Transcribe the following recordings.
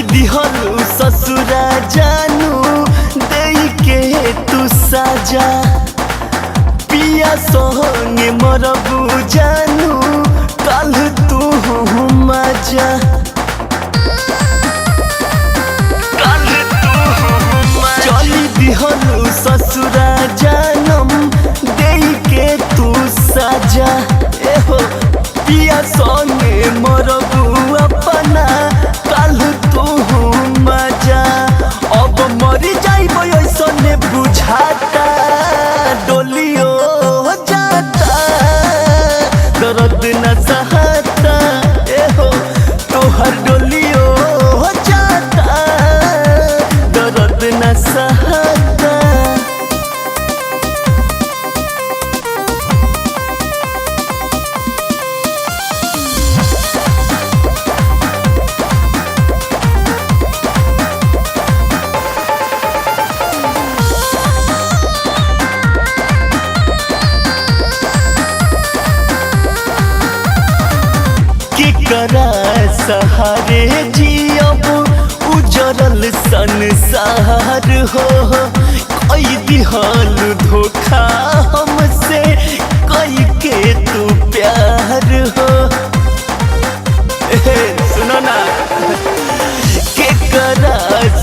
दिहलू ससुरा जानू दे के तू साजा पिया संगे मरबू जानू कल तू मजा चली दिहलू ससुरा जानम दे के तू साजा एहो पिया संगे मरबू अपना कल तू मजा अब मरी जाइब ऐसने बुझाता डोलियो जाता दर्द न सहता एहो तोहर डोलियो जाता दर्द न सहता। केकरा सहारे जियब उजरल संसार हो कई दिहल धोखा हमसे कई के तू प्यार हो सुनो ना केकरा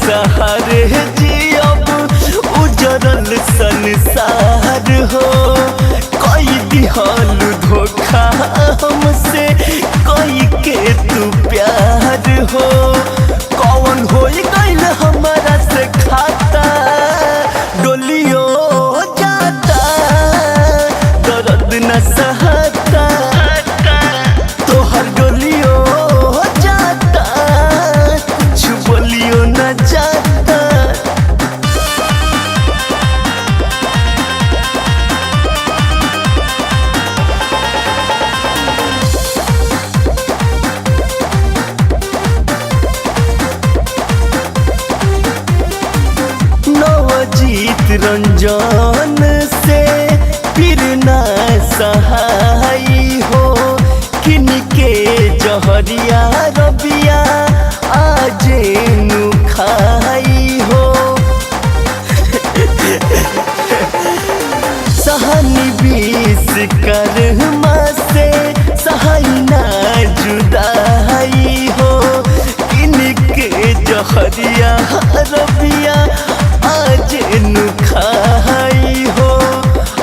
सहारे जियब उजरल संसार हो कई दिहल धोखा हमसे कई के तू प्यार हो कौन हो गइल हमारा से खाता डोलियो जाता दर्द न सहता तोहर डोलियो जाता कुछ बोलियो न जाता। नवजीत रंजन से फिर न सहाई हो किनके जहरिया रबिया आजे नु खाई हो सहनी बीस कर्मा से सहाई ना जुदाई हो किनके जहरिया रबिया आज नु खाई हो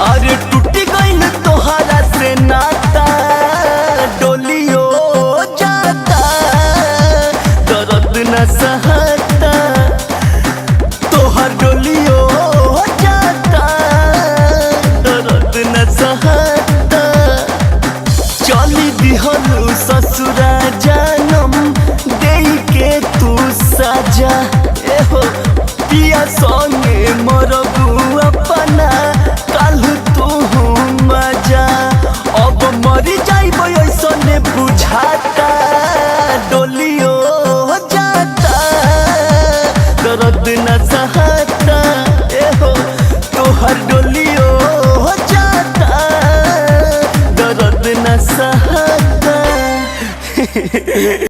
अरे टूट गइल तोहरा से नाता डोलियो जाता दर्द न सहता तोहर डोलियो जाता दर्द न सहता चली दिहलू ससुरा जानम दे के तू साजा एहो पिया संगे मरबू अपना कल तू मजा अब मरी जाइब ऐसने बुझाता डोलियो जाता दर्द न सहता एहो तोहर डोलियो जाता दर्द न सहता